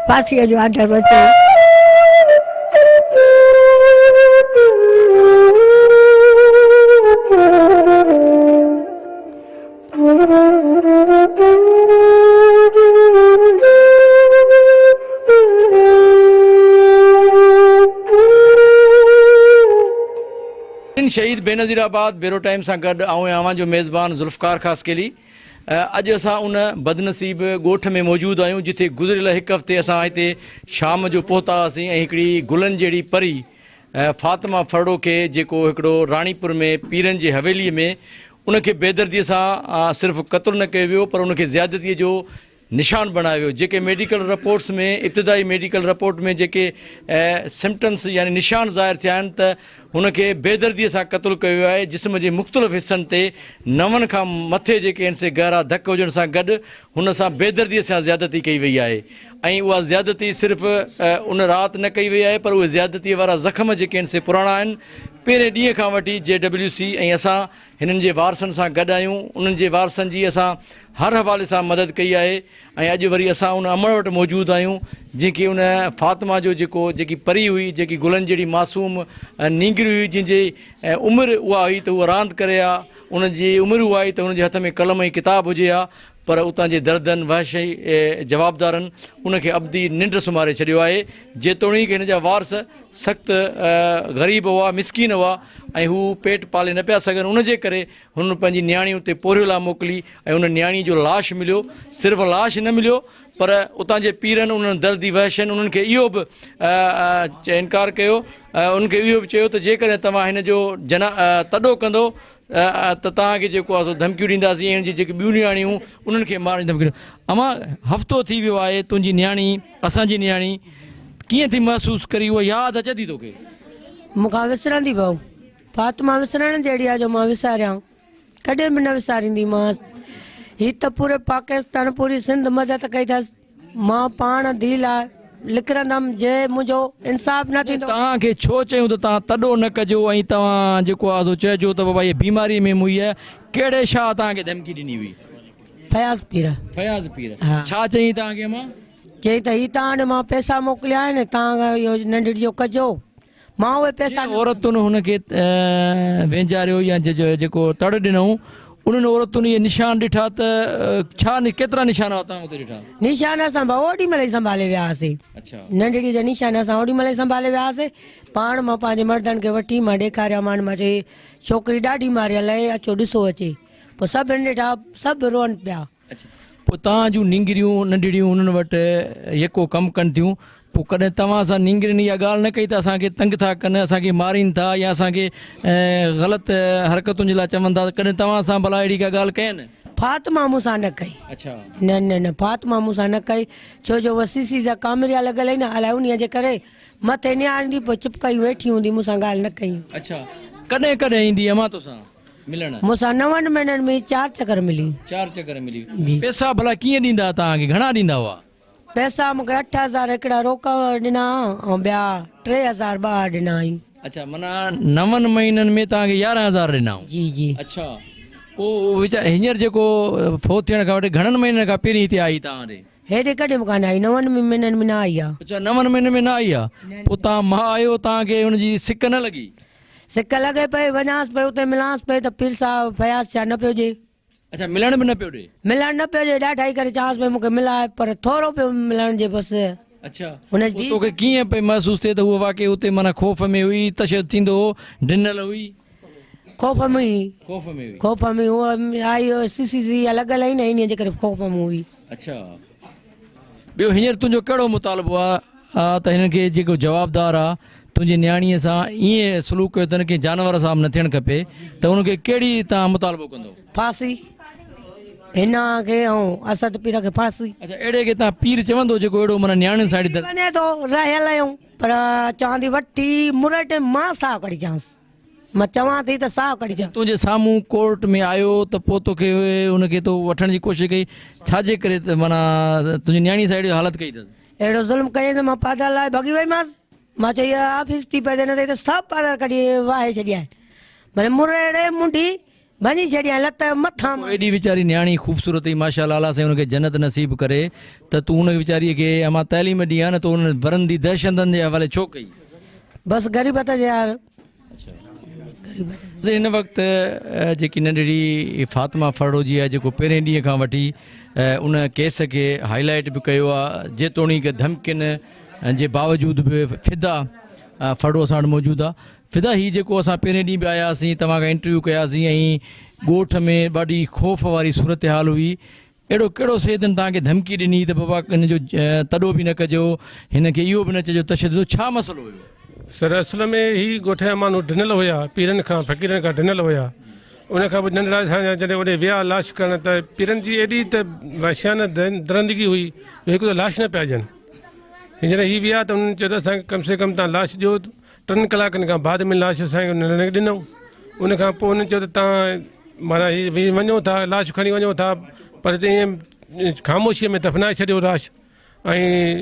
फांसीअ जो ऑर्डर अचे। शहीद बेनज़ीराबाद बेरो टाइम सां गॾु आवां जो मेज़बान ज़ुल्फ़कार ख़ासकेली अॼु असां उन बदनसीब ॻोठ में मौजूदु आहियूं जिथे गुज़िरियल हिकु हफ़्ते असां हिते शाम जो पहुता हुआसीं ऐं हिकिड़ी गुलनि जहिड़ी परी फ़ातिमा फरड़ो खे जेको हिकिड़ो राणीपुर में पीरनि जी हवेलीअ में उनखे बेदर्दीअ सां सिर्फ़ु क़त्लु न कयो वियो पर उनखे ज़्यादतीअ जो निशान बणायो वियो। जेके मेडिकल रिपोर्ट्स में इब्तिदाई मेडिकल रिपोर्ट में जेके सिम्टम्स यानी निशान ज़ाहिर थिया आहिनि त हुनखे बेदर्दीअ सां क़त्लु कयो वियो आहे। जिस्म जे मुख़्तलिफ़ हिसनि ते 9 खां मथे जेके आहिनि से गहरा धक हुजण सां गॾु हुन सां बेदर्दीअ सां ज़्यादती कई वई आहे ऐं उहा ज़्यादती सिर्फ़ु उन राति न कई वई आहे पर उहे ज़्यादतीअ वारा ज़ख़्म जेके आहिनि से पुराणा आहिनि। पहिरें ॾींहं खां वठी JWC ऐं असां हिननि जे वारसनि सां गॾु आहियूं। उन्हनि जे वारसनि जी असां हर हवाले सां मदद कई आहे ऐं अॼु वरी असां उन अमर वटि मौजूदु आहियूं जंहिंखे उन फ़ातिमा जो जेकी परी हुई जेकी गुलनि जहिड़ी मासूम नींगरी हुई जंहिंजी उमिरि उहा हुई त उहा रांदि करे आहे उनजी उमिरि उहा आई त उनजे हथ में कलम ऐं किताब हुजे हा पर उतां जे दर्दनि वहशई जवाबदारनि उनखे अब्दी निंड सुम्हारे छॾियो आहे। जेतोणीकि हिन जा वारस सख़्तु ग़रीब हुआ मिसकीन हुआ ऐं हू पेट पाले न पिया सघनि उनजे करे हुननि पंहिंजी नियाणी उते पोरियो लाइ मोकिली ऐं उन नियाणी जो लाश मिलियो। सिर्फ़ु लाश न मिलियो पर उतां जे पीरनि उन्हनि दर्दी वहशनि उन्हनि खे इहो बि इनकार कयो उनखे इहो बि चयो त जेकॾहिं तव्हां हिन जो तॾो कंदो त तव्हांखे जेको आहे सो धमकियूं ॾींदासीं ऐं जेके ॿियूं नियाणियूं उन्हनि खे मारण जी धमकियूं। अमां हफ़्तो थी वियो आहे तुंहिंजी नियाणी असांजी नियाणी कीअं थी महसूसु करी उहा यादि अचे थी तोखे? मूंखां विसरंदी भाऊ फातिमा विसरण जहिड़ी आहे जो मां विसारियां कॾहिं बि न विसारींदीमांसि। हीअ त पूरे पाकिस्तान पूरी सिंध मदद कई अथसि। मां पाण धीउ लाइ लिखंदमि जे मुंहिंजो इंसाफ़ न थींदो। तव्हांखे छो चयूं त तव्हां तॾो न कजो ऐं तव्हां जेको आहे सो चइजो त बाबा हीअ बीमारी में मुई आहे। कहिड़े शाह तव्हांखे धमकी ॾिनी हुई? फयाज़ पीर। फयाज़ पीर हा। छा चई तव्हांखे? मां चई त हीअ तव्हां हाणे मां पैसा मोकिलिया आहिनि तव्हां इहो नंढड़ी जो कजो। मां उहे पैसा औरतुनि हुनखे वेंचारियो या जेको तड़ ॾिनऊं उन्हनि औरतुनि इहे निशान ॾिठा त छा केतिरा निशान हुआ तव्हां हुते ॾिठा? निशान असां भाऊ ओॾी महिल ई संभाले विया हुआसीं। अच्छा नंढड़ी जा निशान असां ओॾी महिल ई संभाले विया हुआसीं। पाण मां पंहिंजे मर्दनि खे वठी मां ॾेखारियां मां चई छोकिरी ॾाढी मारियल आहे अचो ॾिसो अचे। पोइ सभिनि ॾिठा सभु रोअनि पिया। अच्छा पोइ तव्हां जूं निंगरियूं नंढड़ियूं हुननि वटि यको कमु कनि थियूं पोइ कॾहिं तव्हां सां निंगरियुनि इहा ॻाल्हि न कई त असांखे तंग था कनि असांखे मारीनि था या असांखे ग़लति हरकतुनि जे लाइ चवनि था कॾहिं तव्हां सां भला अहिड़ी का ॻाल्हि कयनि? फातिमा मूंसां न कई। अच्छा न न न फातिमा मूंसां न कई छो जो उहा सीसी जा कामरिया लॻल आहिनि अलाए उन जे करे मथे निहारंदी पोइ चुपकाई वेठी हूंदी मूंसां ॻाल्हि न कई। अच्छा कॾहिं कॾहिं ईंदी अमां तोसां मिलण? मूंसां 9 महीननि में 4 चकर मिली। 4 चकर मिली। पैसा भला कीअं ॾींदा तव्हांखे? घणा ॾींदा हुआ पैसा? मूंखे 8,000 हिकिड़ा रोक ॾिना ऐं ॿिया 3,000 ॿाहिरि ॾिना हुई। अच्छा माना 9 महीननि में तव्हांखे 11,000 ॾिना? जी जी। अच्छा पोइ वीचार हींअर जेको फोत थियण खां वठी घणनि महीननि खां पहिरीं हिते आई तव्हां ॾे? हेॾे कॾहिं मूंखां न आई 9 महीननि में न आई आहे। अच्छा 9 महीननि में न आई आहे। पोइ तव्हां मां आयो तव्हांखे हुनजी सिक न लॻी? सिक लॻे पई वञांसि पई उते मिलांसि पई त पीर साहिबु फयाज़ छा न पियो ॾे। अच्छा मिलण बि न पियो ॾे? मिलण न पियो ॾे ॾाढा ई करे चवांसि पई मूंखे मिलाए पर थोरो पियो मिलण जे बसि। अच्छा हुनजी तोखे कीअं पई महसूसु थिए त उहा वाक़ई उते माना ख़ौफ़ में हुई तशद थींदो ॾिनल हुई? ख़ौफ़ में हुई। ख़ौफ़ में हुई? ख़ौफ़ में उहा आई सीसी लॻल आई न इन जे करे ख़ौफ़ में हुई। अच्छा ॿियो हींअर तुंहिंजो कहिड़ो मुतालबो आहे त हिन खे जेको जवाबदार आहे तुंहिंजी नियाणीअ सां ईअं सलूक कयो त हिनखे जानवर सां न थियणु खपे त हुनखे कहिड़ी तव्हां मुतालबो कंदो? फांसी हिन खे ऐं असद पीर खे फांसी। अच्छा अहिड़े खे तव्हां पीर चवंदो जेको अहिड़ो माना नियाणी साइड वञे थो रहियल आहियूं पर चवां थी वठी मुरट मां साह कढी चांसि। मां चवां थी त साह कढी चां। तुंहिंजे साम्हूं कोर्ट में आयो त पोइ तोखे हुनखे तो वठण जी कोशिशि कई छाजे करे त माना तुंहिंजी नियाणी साइड हालत कई अथसि? अहिड़ो ज़ुल्म कई त मां पादर लाइ भॻी वईमांसि। मां चई ऑफिस थी पए न त सभु पादर कढी वाहे छॾिया आहिनि। भले मुरड़े मुंडी भञी छॾियां लत मथां पोइ एॾी वीचारी न्याणी ख़ूबसूरत ई माशाअल्लाह अलाह साईं हुनखे जन्नत नसीब करे त तूं हुन वीचारीअ खे अमां तइलीम ॾी आहे न त हुन वरंदी दहशतनि जे हवाले छो कई? बसि ग़रीबत जे यार। हिन वक़्तु जेकी नंढड़ी फातिमा फरोजी आहे जेको पहिरें ॾींहं खां वठी उन केस खे हाईलाइट बि कयो आहे, जेतोणीकि धमकियुनि जे बावजूद बि फिदा फड़ो असां वटि मौजूदु आहे। फिदा ही जेको असां पहिरें ॾींहं बि आयासीं, तव्हां खां इंटरव्यू कयासीं ऐं ॻोठ में ॾाढी ख़ौफ़ वारी सूरत हाल हुई। अहिड़ो कहिड़ो सेदन तव्हांखे धमकी ॾिनी त बाबा हिन जो तॾो बि न कजो, हिन खे इहो बि न चइजो तशदुद, छा मसइलो हुयो? सर असल में ही ॻोठ जा माण्हू ॾिनल हुया, पीरनि खां फ़क़ीरनि खां ॾिनल हुया। उनखां पोइ नंढड़ा असांजा जॾहिं ओॾे विया लाश करणु त पीरनि जी एॾी त वहशियाना दरंदगी हुई, हिकु त लाश न पिया ॾियनि। जॾहिं हीअ विया त उन्हनि चयो त असांखे कम से कम तव्हां लाश ॾियो, 3 कलाकनि खां बाद में लाश असांखे ॾिनऊं। उनखां पोइ उन्हनि चयो त तव्हां माना हीअ वञो था, लाश खणी वञो था, पर ईअं ख़ामोशीअ में दफ़नाए छॾियो लाश, ऐं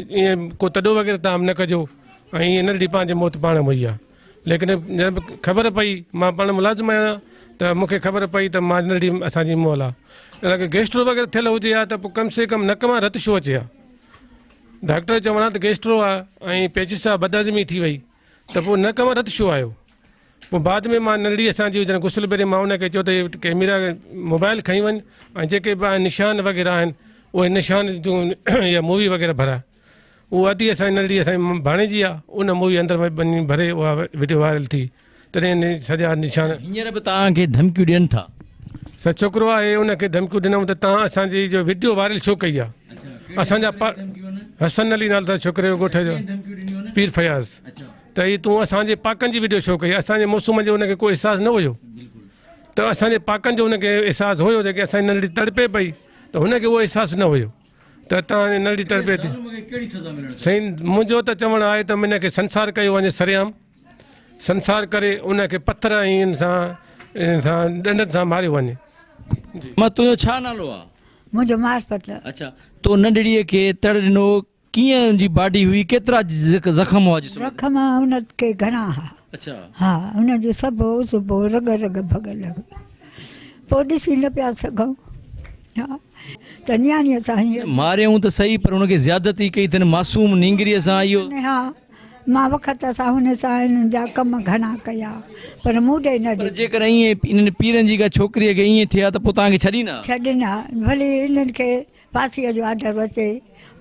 ईअं को तॾो वग़ैरह तव्हां न कजो, ऐं ईअं नंढड़ी पंहिंजी मौत पाण मुई आहे। लेकिन जॾहिं ख़बर पई, मां पाण मुलाज़िम आहियां, त मूंखे ख़बर पई त मां नंढड़ी असांजी मोल आहे। अगरि गेस्ट्रो वग़ैरह थियल हुजे हा त पोइ कम से कम नक मां रत छो अचे हा। डॉक्टर चवणा त गेस्ट्रो आहे ऐं पेचिस आहे, बदहज़मी थी वई, त पोइ नक मां रत छो आयो? पोइ बाद में मां नंढड़ी असांजी जॾहिं गुसल पहिरीं मां उनखे चयो त कैमरा मोबाइल खणी वञि ऐं जेके बि निशान वग़ैरह आहिनि उहे निशान जूं या मूवी वग़ैरह भराए। उहा अधी असांजी नंढड़ी असांजी भाणेजी आहे, उन मूवी अंदरि वञी भरे उहा वीडियो वायरल थी, तॾहिं सॼा निशान। हींअर बि तव्हांखे धमकियूं ॾियनि था? सच छोकिरो आहे, उनखे धमकियूं ॾिनऊं त तव्हां असांजी जो वीडियो वायरल छो कई आहे? असांजा हसन अली नालो त छोकिरे जो ॻोठ जो पीर फयाज़, त हीअ तूं असांजे पाकनि जी वीडियो छो कई? असांजे मौसूम जो हुनखे कोई अहसासु न हुयो, त असांजे पाकनि जो हुनखे अहसासु हुयो जेके असांजी नंढड़ी तड़पे पई, त हुनखे उहो अहसासु न हुयो, त तव्हांजी नंढड़ी तड़पे थी। साईं मुंहिंजो त चवणु आहे त हिनखे संसार कयो वञे सरेआम, संसार करे उनखे पथर ऐं ॾंडनि सां मारियो वञे। मां तुंहिंजो छा नालो आहे? मुंहिंजो मार्फत। अच्छा, तो नंढड़ीअ खे तड़ ॾिनो, कीअं जी बॉडी हुई, केतिरा ज़ख़म हुआ? ज़ख़म हुनखे घणा हुआ। अच्छा, हा, हुनजो सभु सुबुह रग रग भॻल हुई, पोइ ॾिसी न पिया सघूं। हा, त न्याणीअ सां हीअं मारियऊं त सही, पर हुनखे ज़्यादती कई अथनि मासूम नींगरीअ सां। इहो हा, मां वक़्त सां हुन सां हिननि जा कम घणा कया, पर मूं ॾे न ॾिनो। जेकर ईअं इन्हनि पीरनि जी का छोकिरीअ खे ईअं थिया त पोइ तव्हांखे छॾींदा? छॾिना, भली हिननि खे फांसीअ जो ऑडर अचे,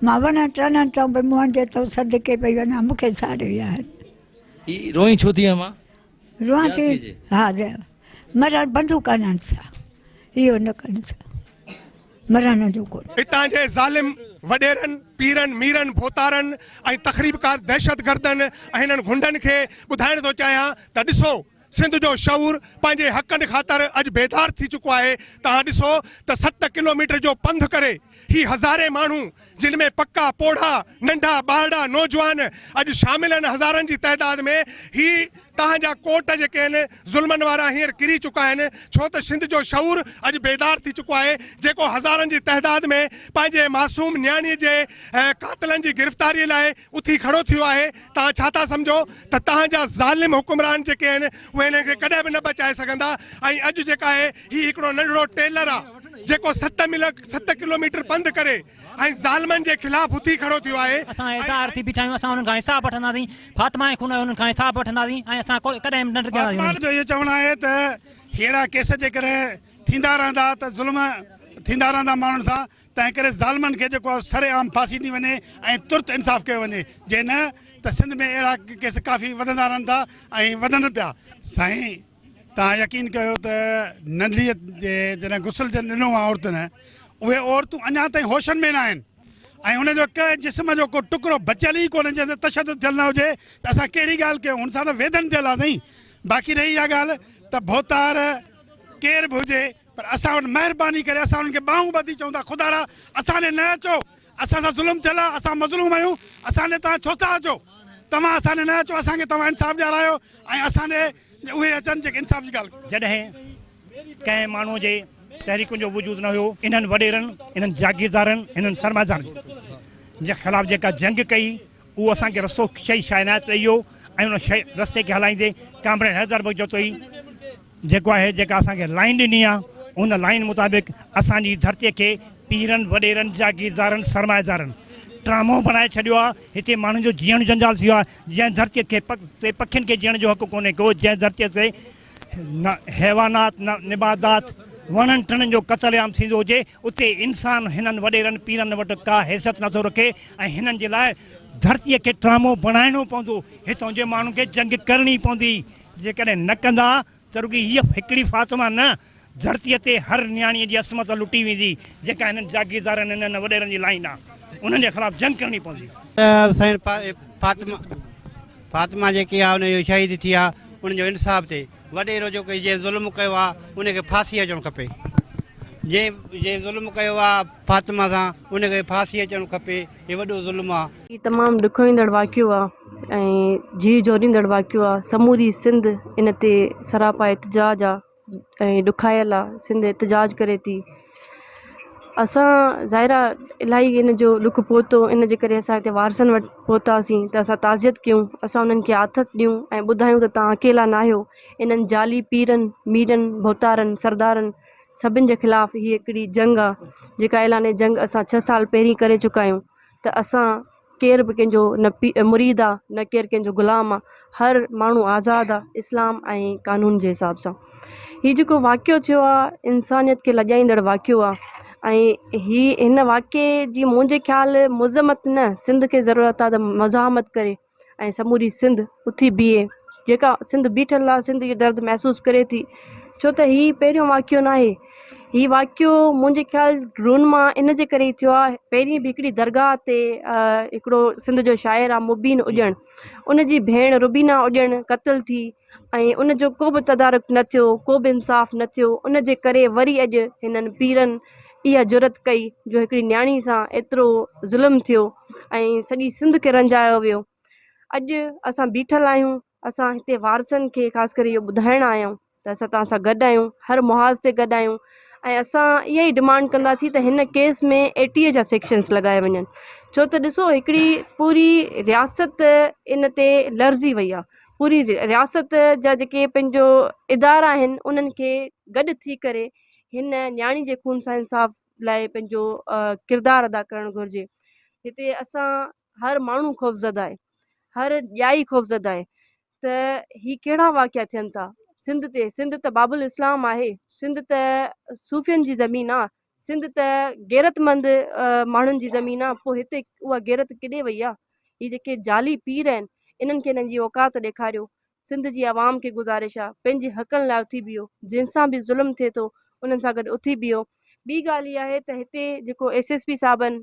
मां वञण टणनि तां भई मुंहिंजे तो सदके पई वञा, मूंखे साड़ियो आहे। रोई छो थी मां? रोआ थी? हा, मरण बंदूक कनि सां, इहो न कनि सां, मरण जो कोन। हितां जे ज़ालिम वॾेरनि, पीरनि, मीरनि, भोतारनि ऐं तख़रीबकार दहशतगर्दनि ऐं हिननि गुंडनि खे ॿुधाइण थो चाहियां त ॾिसो, सिंध जो शऊर पंहिंजे हक़नि ख़ातिर अॼु बेदार थी चुको आहे। तव्हां ॾिसो त 7 किलोमीटर जो पंधु करे ही हज़ारे माण्हू, जिन में पक्का पोढ़ा, नंढा ॿारड़ा, नौजवान अॼु शामिल आहिनि हज़ारनि जी तइदाद में। ही तव्हांजा कोट जेके आहिनि ज़ुल्मनि वारा हींअर किरी चुका आहिनि, छो त सिंध जो शऊर अॼु बेदार थी चुको आहे, जेको हज़ारनि जी तइदाद में पंहिंजे मासूम न्याणीअ जे कातिलनि जी गिरफ़्तारीअ लाइ उथी खड़ो थियो आहे। तव्हां छा था सम्झो त तव्हांजा ज़ालिम हुकुमरान जेके आहिनि उहे हिनखे कॾहिं बि न बचाए सघंदा। ऐं अॼु जेका आहे ही हिकिड़ो नंढड़ो टेलर आहे जेको 7 किलोमीटर पंधु करे ऐं ज़ालिमनि जे ख़िलाफ़ उथी खड़ो थियो आहे। असां एज़ार थी बीठा आहियूं, असां हुननि खां हिसाब वठंदासीं, फातिमा जे खून जो हुननि खां हिसाब वठंदासीं, ऐं असां कॾहिं न ॾिजंदासीं। जो इहो चवणु आहे त अहिड़ा केस जेकॾहिं थींदा रहंदा त ज़ुल्म थींदा रहंदा माण्हुनि सां, तंहिं करे ज़ालिमनि खे जेको आहे सरेआम फांसी ॾिनी वञे ऐं तुर्त इंसाफ़ कयो वञे, जे न त सिंध में अहिड़ा केस काफ़ी वधंदा रहनि था ऐं वधनि पिया। साईं, तव्हां यकीन कयो त नंढड़ीअ जे जॾहिं गुसल ॾिनो आहे औरतुनि, उहे औरतूं अञा ताईं होशनि में न आहिनि, ऐं हुनजो कंहिं जिस्म जो को टुकड़ो बचियल ई कोन्हे जंहिं ते तशदुद थियल न हुजे, त असां कहिड़ी ॻाल्हि कयूं? हुन सां त वेदन थियल आहे। साईं, बाक़ी रही इहा ॻाल्हि त भोतार केर बि हुजे, पर असां वटि महिरबानी करे असां हुननि खे ॿाहूं ॿधी चऊं था, ख़ुदा रा असां ॾे न अचो, असां सां ज़ुल्म थियल आहे, असां मज़लूम आहियूं, असां ॾे तव्हां छो था अचो? तव्हां असां ॾे न अचो, असांखे तव्हां इंसाफ़ ॾियारायो ऐं असां ॾे उहे अचनि जेके इंसाफ़ जी ॻाल्हि। जॾहिं कंहिं माण्हू जे तहरीकुनि जो वजूद न हुयो, इन्हनि वॾेरनि, इन्हनि जागीरदारनि, इन्हनि सरमाज़ारनि जे ख़िलाफ़ जेका जंग कई, उहो असांखे रस्तो शइ शाइनात रही वियो, ऐं उन शइ रस्ते खे हलाईंदे कामरे हैदर जो तई जेको आहे जेका असांखे लाइन ॾिनी आहे उन लाइन मुताबिक़ असांजी धरतीअ खे पीरनि वॾेरनि जागीरदारनि सरमाएदारनि ड्रामो बनाए छॾियो आहे। हिते माण्हुनि जो जीअण जंजाल थी वियो आहे। जंहिं धरतीअ खे पखियुनि खे जीअण जो हक़ कोन्हे को, जंहिं धरतीअ ते न हैवानात न निबादात वणनि टिणनि जो क़तलेआम थींदो हुजे उते इंसान हिननि वॾेरनि पीरनि वटि का हैसियत नथो रखे ऐं हिननि जे लाइ धरतीअ खे ड्रामो बणाइणो पवंदो। हितां जे माण्हुनि खे जंग करणी पवंदी। जेकॾहिं न कंदा त रुॻी हीअ हिकिड़ी फातिमा न, धरतीअ ते हर न्याणीअ जी असमत लुटी वेंदी जेका हिननि जागीरदारनि हिननि वॾेरनि जी लाइन आहे। उन्हनि जे ख़िलाफ़ु जंग करणी पवंदी। साईं फातिमा जेकी आहे उनजो शहीद थी आहे, उनजो इंसाफ़ थिए। वॾेरो जेको जंहिं ज़ुल्म कयो आहे उनखे फांसी अचणु खपे। जंहिं ज़ुल्म कयो आहे फातिमा सां उनखे फांसी अचणु खपे। हे वॾो ज़ुल्म आहे। ही तमामु ॾुखोईंदड़ वाक़ियो आहे ऐं जी जोड़ींदड़ वाक़ियो आहे। समूरी सिंध इन ते सरापा एतिजाज आहे ऐं ॾुखायल आहे। सिंध एतिजाज करे थी। असां ज़ाहिरा इलाही इन जो ॾुखु पहुतो, इन जे करे असां हिते वारसनि वटि पहुतासीं त असां ताज़ियत कयूं, असां उन्हनि खे आथत ॾियूं ऐं ॿुधायूं त तव्हां अकेला न आहियो। इन्हनि जाली पीरनि मीरनि भोतारनि सरदारनि सभिनि जे ख़िलाफ़ु हीअ हिकिड़ी जंग आहे जेका ऐलान जंग असां 6 साल पहिरीं करे चुका आहियूं। त असां केर बि कंहिंजो न मुरीद आहे न केरु कंहिंजो ग़ुलाम आहे। हर माण्हू आज़ादु आहे इस्लाम ऐं कानून जे हिसाब सां। हीउ जेको वाक़ियो थियो आहे इंसानियत खे लॼाईंदड़ वाक़ियो आहे ऐं हिन वाक़े जी मुंहिंजे ख़्याल मुज़मत न, सिंध खे ज़रूरत आहे त मज़ामत करे ऐं समूरी सिंध उथी बीहे। जेका सिंध बीठल आहे सिंध जो दर्द महसूसु करे थी, छो त हीउ पहिरियों वाक़ियो न आहे। हीउ वाक़ियो मुंहिंजे ख़्याल रूनमा इन जे करे थियो आहे। पहिरीं बि हिकिड़ी दरगाह ते हिकिड़ो सिंध जो शाइर आहे मुबीन उॼण, उनजी भेण रुबीना उॼण क़तल थी ऐं उनजो को बि तदारुक न थियो, को बि इंसाफ़ न थियो। उन जे करे वरी अॼु हिननि पीरनि इहा जुरत कई जो हिकिड़ी न्याणी सां एतिरो ज़ुल्म थियो ऐं सॼी सिंध खे रंजायो वियो। अॼु असां बीठल आहियूं, असां हिते वारसनि खे ख़ासि करे इहो ॿुधाइण आया आहियूं त असां तव्हां सां गॾु आहियूं, हर मुहाज़ ते गॾु आहियूं ऐं असां इहा ई डिमांड कंदासीं त हिन केस में 80 जा सेक्शन्स लॻाए वञनि। छो त ॾिसो हिकिड़ी पूरी रियासत इन ते लर्ज़ी वई आहे। पूरी रियासत जा जेके पंहिंजो इदारा आहिनि उन्हनि खे गॾु थी करे हिन न्याणी जे खून सां इंसाफ़ लाइ पंहिंजो किरदारु अदा करणु घुरिजे। हिते असां हर माण्हू ख़ौफ़ज़दा आहे, हर ॼाई ख़ौफ़ज़दा आहे त ही कहिड़ा वाक़िया थियनि था सिंध ते। सिंध त बाबुल इस्लाम आहे, सिंध त सूफ़ियनि जी ज़मीन आहे, सिंध त गैरतमंद माण्हुनि जी ज़मीन आहे। पोइ हिते उहा गैरत किॾे वई आहे? ही जेके जाली पीर आहिनि इन्हनि खे इन्हनि जी औकात ॾेखारियो। सिंध जी आवाम खे गुज़ारिश आहे पंहिंजे हक़नि लाइ उथी बीहो, जंहिंसां बि ज़ुल्म थिए थो उन्हनि सां गॾु उथी बीहो। ॿी ॻाल्हि इहा आहे त हिते जेको SSP साहिबनि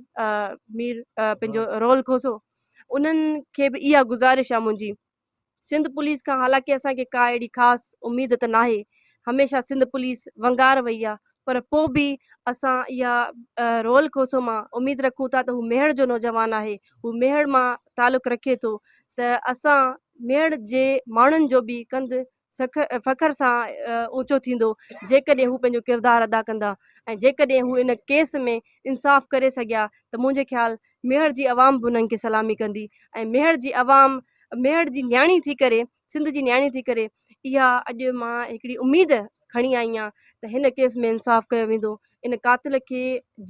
मीर पंहिंजो रोल खोसो, उन्हनि खे बि इहा गुज़ारिश आहे मुंहिंजी। सिंध पुलिस खां हालांकि असांखे का अहिड़ी ख़ासि उमेद त न आहे, हमेशह सिंध पुलिस वंगार वई आहे, पर पोइ बि असां इहा रोल खोसो मां उमेद रखूं था त हू मेहड़ जो नौजवान आहे, हू मेहड़ मां तालुक़ रखे थो त असां मेहड़ जे माण्हुनि जो बि कंधु फ़ख्र सां ऊचो थींदो जेकॾहिं हू पंहिंजो किरदारु अदा कंदा ऐं जेकॾहिं हू इन केस में इंसाफ़ करे सघिया त मुंहिंजे ख़्याल मेहड़ जी आवाम बि उन्हनि खे सलामी कंदी ऐं मेहड़ जी आवाम मेहड़ जी न्याणी थी करे, सिंध जी न्याणी थी करे इहा अॼु मां हिकिड़ी उमेद खणी आई आहियां त हिन केस में इंसाफ़ कयो वेंदो। इन कातिल खे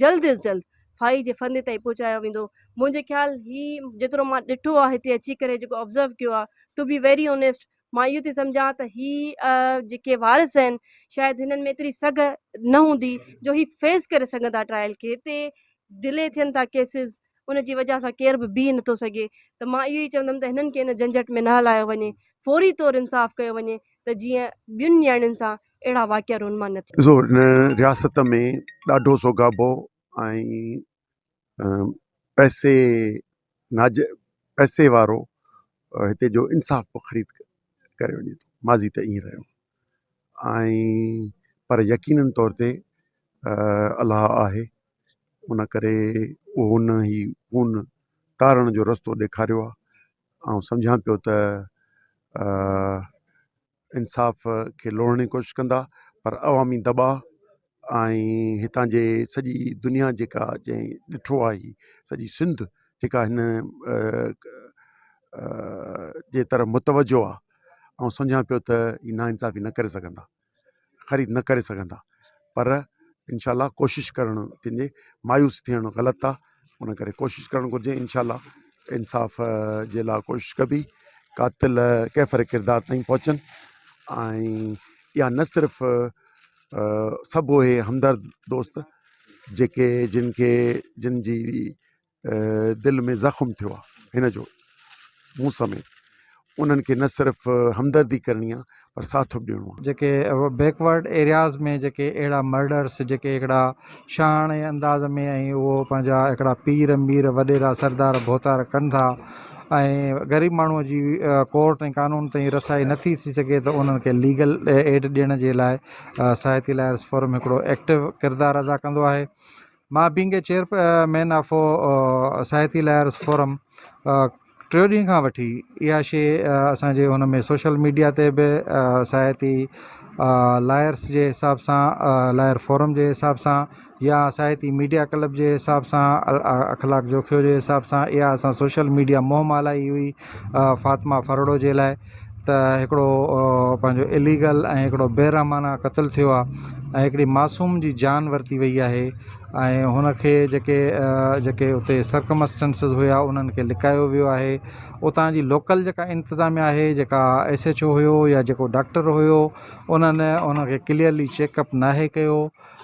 जल्द अज़ जल्द फाई जे फंदे ताईं पहुचायो वेंदो। मुंहिंजे ख़्याल ही जेतिरो मां ॾिठो आहे हिते अची करे जेको ऑब्ज़र्व कयो आहे, टू बी वेरी ऑनेस्ट मां इहो थी सम्झां त ही जेके वारिस आहिनि शायदि हिननि में एतिरी सघ न हूंदी जो ही फेस करे सघंदा ट्रायल खे। हिते डिले थियनि था केसिस, उन जी वजह सां केर बि बीह नथो सघे। त मां इहो ई चवंदमि त हिननि खे इन झंझट में न हलायो वञे, फौरी तौरु इंसाफ़ कयो वञे त जीअं ॿियुनि न्याणियुनि सां अहिड़ा वाक़िया रुनमा न थियनि। ॾिसो हिन रियासत में ॾाढो सोगाबो ऐं पैसे वारो हिते जो इंसाफ़ पोइ ख़रीद करे वञे थो। माज़ी त ईअं रहियो ऐं पर यकीननि तौर ते अलाह आहे, उन करे उन ई खून तारण जो रस्तो ॾेखारियो आहे। ऐं सम्झां पियो त इंसाफ़ खे लोड़ण जी कोशिशि कंदा, पर अवामी दॿा ऐं हितां जे सॼी दुनिया जेका जंहिं ॾिठो आहे सॼी सिंध जेका हिन जे तरफ़ मुतवजो आहे, ऐं सम्झां पियो त ही नाइंसाफ़ी न करे सघंदा। ख़रीद न करे सघंदा, पर इंशाल्लाह कोशिशि करणु थींदे, मायूस थियणु ग़लति आहे, उन करे कोशिशि करणु घुरिजे। इंशाल्लाह इंसाफ़ जे लाइ कोशिशि कबी, कातिल कैफ़र किरदार ताईं पहुचनि। ऐं इहा न सिर्फ़ु सभु उहे हमदर्द दोस्त जिन जी दिलि में ज़ख़्म थियो आहे हिन जो मूं समेत, उन्हनि खे न सिर्फ़ु हमदर्दी करणी आहे पर साथ बि ॾियणो आहे। जेके बैकवर्ड एरियाज़ में जेके अहिड़ा मर्डर्स जेके हिकिड़ा शाहाणे अंदाज़ में ऐं उहो पंहिंजा हिकिड़ा पीर मीर वॾेरा सरदार भोतार कनि था ऐं ग़रीब माण्हूअ जी कोर्ट ऐं कानून ताईं रसाई नथी थी सघे, त उन्हनि खे लीगल एड ॾियण जे लाइ साहिती लायर्स फोरम हिकिड़ो एक्टिव किरदारु अदा कंदो आहे। मां being a chairman of Sahiti lawyers forum 3 ॾींहं खां वठी इहा शइ असांजे हुन में सोशल मीडिया ते बि साहिती लायर्स जे हिसाब सां, लायर फोरम जे हिसाब सां, या साहिती मीडिया क्लब जे हिसाब सां, अखलाक जोखियो जे हिसाब सां, इहा असां सोशल मीडिया मुहिम हलाई हुई फातिमा फरड़ो जे लाइ, त हिकिड़ो पंहिंजो इलीगल ऐं हिकिड़ो बेरहमाना क़त्लु थियो आहे ऐं हिकिड़ी मासूम जी जान वरिती वई आहे ऐं हुनखे जेके उते सर्कमस्टेंसिस हुया उन्हनि खे लिकायो वियो आहे। उतां जी लोकल जेका इंतिज़ामिया आहे, जेका SHO हुयो या जेको डॉक्टर हुयो, उन्हनि उनखे क्लियरली चेकअप नाहे कयो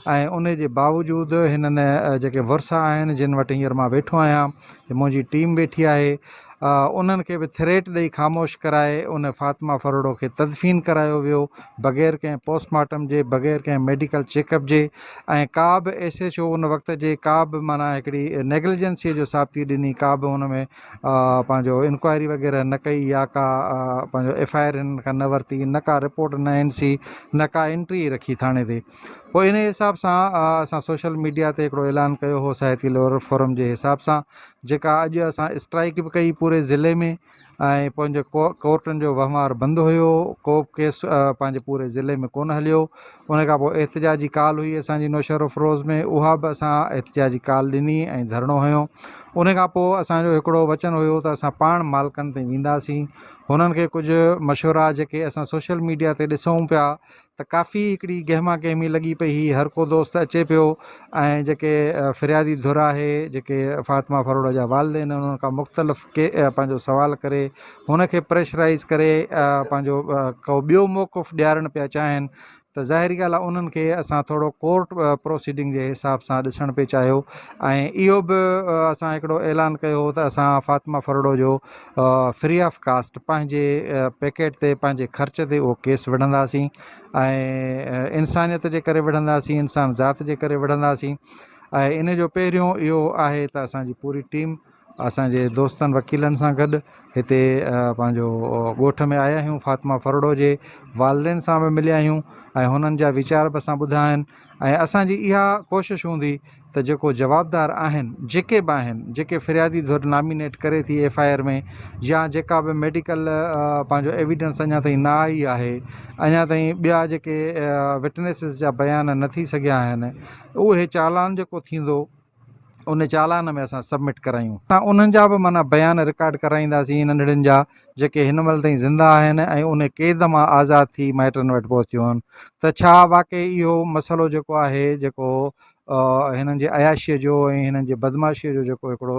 ऐं उन जे बावजूदि हिननि जेके वरसा आहिनि जिन वटि हींअर मां वेठो आहियां, मुंहिंजी टीम वेठी आहे, उन्हनि खे बि थ्रेट ॾेई ख़ामोश कराए उन फातिमा फरड़ो खे तदफ़ीन करायो वियो बग़ैर कंहिं पोस्टमार्टम जे, बग़ैर कंहिं मेडिकल चेकअप जे, ऐं का बि SHO उन वक़्त जे का बि माना हिकिड़ी नेग्लिजेंसीअ जो साबिती ॾिनी, का बि हुन में पंहिंजो इंक्वायरी वग़ैरह न कई या का पंहिंजो FIR हिन खां न वरिती, न का रिपोर्ट न NC, न का एंट्री रखी थाणे ते। पोइ इन हिसाब सां असां सोशल मीडिया ते हिकिड़ो ऐलान कयो हो साहिती लायर फोरम जे हिसाब सां, जेका अॼु असां स्ट्राइक बि कई पूरे ज़िले में ऐं पंहिंजो कोर्टनि जो वहिंवार बंदि हुयो, को बि केस पंहिंजे पूरे ज़िले में कोन हलियो। उन खां पोइ एहतिजाजी काल हुई असांजी नौशहर फ़िरोज़ में, उहा बि असां एहतिजाजी काल ॾिनी ऐं धरणो हुयो। उन खां पोइ असांजो हिकिड़ो वचन हुयो त असां पाण मालिकनि ताईं वेंदासीं, हुननि खे कुझु मशवरा जेके असां सोशल मीडिया ते ॾिसूं पिया त काफ़ी हिकिड़ी गहमा गहमी लॻी पई हुई, हर को दोस्त अचे पियो ऐं जेके फ़िरियादी धुर आहे, जेके फातिमा फरड़ो जा वालिदैन, उन्हनि खां मुख़्तलिफ़ पंहिंजो सवाल करे हुनखे प्रेशराइज़ करे पंहिंजो को ॿियो मौक़िफ़ ॾियारणु पिया चाहिनि, त ज़ाहिरी ॻाल्हि आहे उन्हनि खे असां थोरो कोर्ट प्रोसीडिंग जे हिसाब सां ॾिसणु पिए चाहियो। ऐं इहो बि असां हिकिड़ो ऐलान कयो हो त असां फातिमा फरड़ो जो फ्री ऑफ कास्ट पंहिंजे पैकेट ते, पंहिंजे ख़र्च ते उहो केस विढ़ंदासीं ऐं इंसानियत जे करे विढ़ंदासीं, इंसान ज़ात जे करे विढ़ंदासीं। ऐं इन जो पहिरियों इहो आहे त असांजी पूरी टीम असांजे दोस्तनि वकीलनि सां गॾु हिते पंहिंजो ॻोठ में आया आहियूं, फातिमा फरड़ो जे वालिदैन सां बि मिलिया आहियूं ऐं हुननि जा वीचार बि असां ॿुधा आहिनि। ऐं असांजी इहा कोशिशि हूंदी त जेको जवाबदार आहिनि, जेके बि आहिनि, जेके फ़िरियादी धुर नॉमिनेट करे थी FIR में, या जेका बि मेडिकल पंहिंजो एविडेंस अञा ताईं न आई आहे, अञा ताईं ॿिया जेके विटनेसिस जा बयान न थी सघिया आहिनि, उहे चालान जेको थींदो उन चालान में असां सबमिट करायूं। त उन्हनि जा बि माना बयान रिकॉर्ड कराईंदासीं नंढड़ियुनि जा जेके हिन महिल ताईं ज़िंदा आहिनि ऐं उन क़ैद मां आज़ादु थी माइटनि वटि पहुतियूं आहिनि, त छा वाक़ई इहो मसइलो जेको आहे, जेको हिननि जे अयाशीअ जो ऐं हिननि जे बदमाशीअ जो जेको हिकिड़ो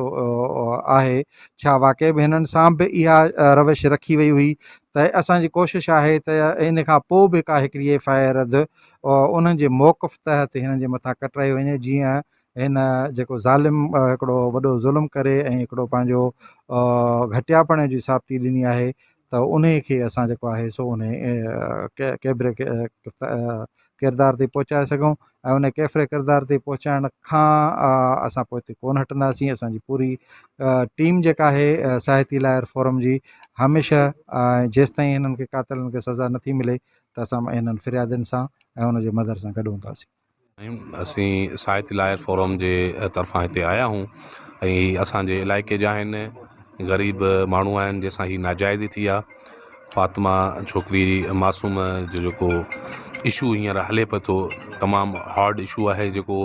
आहे, छा वाक़ई बि हिननि सां बि इहा रविश रखी वई हुई। त असांजी कोशिशि आहे त इन खां पोइ बि का हिकिड़ी FIR रद्द उन्हनि जे मौक़िफ़ तहत हिननि जे मथां कटाई वञे, जीअं हिन जेको ज़ालिम हिकिड़ो वॾो ज़ुल्म करे ऐं हिकिड़ो पंहिंजो घटियापण जी साबिती ॾिनी आहे, त उन खे असां जेको आहे सो उन कैबरे किरदार ते पहुचाए सघूं ऐं उन कैफ़रे किरदार ते पहुचाइण खां असां पोइ हिते कोन हटंदासीं। असांजी पूरी टीम जेका आहे साहिती लायर फोरम जी हमेशह जेसिताईं हिननि खे कातिलनि खे सज़ा नथी मिले त असां हिननि फ़िरियादियुनि सां ऐं हुनजे मदर सां गॾु हूंदासीं। असीं साहिती लायर फोरम जे तरफ़ां हिते आया आहियूं ऐं असांजे इलाइक़े जा आहिनि, ग़रीब माण्हू आहिनि जंहिंसां हीअ नाजाइज़ी थी आहे। फातिमा छोकिरी मासूम जो जेको इशू हींअर हले पियो थो, तमामु हार्ड इशू आहे, जेको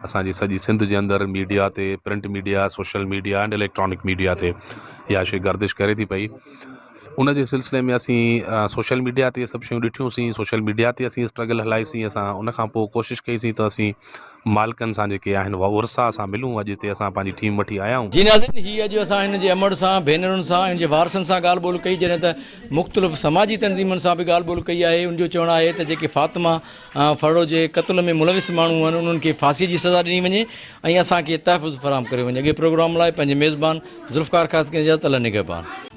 असांजी सॼी सिंध जे अंदरि मीडिया ते, print media, social media and electronic media ते इहा शइ गर्दिश करे थी पई। उन जे सिलसिले में असीं सोशल मीडिया ते सभु शयूं ॾिठियूंसीं, सोशल मीडिया ते असीं स्ट्रगल हलाईसीं। असां उन खां पोइ कोशिशि कईसीं त असीं मालिकनि सां जेके आहिनि वरसा सां मिलूं। अॼु हिते असां पंहिंजी टीम वठी आया आहियूं। जी नाज़रीन, हीअ अॼु असां हिन जे अमड़ सां, भेनरुनि सां, हिन जे वारसनि सां ॻाल्हि ॿोल कई, जॾहिं त मुख़्तलिफ़ समाजी तंज़ीमुनि सां बि ॻाल्हि ॿोल कई आहे। उनजो चवणु आहे त जेके फ़ातिमा फड़ो जे क़त्ल में मुलविस माण्हू आहिनि उन्हनि खे फांसीअ जी सज़ा ॾिनी वञे ऐं असांखे तहफ़ुज़ फ़राहम करे वञे। अॻे प्रोग्राम लाइ पंहिंजे मेज़बान ज़ुल्फ़कार ख़ास खे इजाज़त, अल्लाह निगहबान।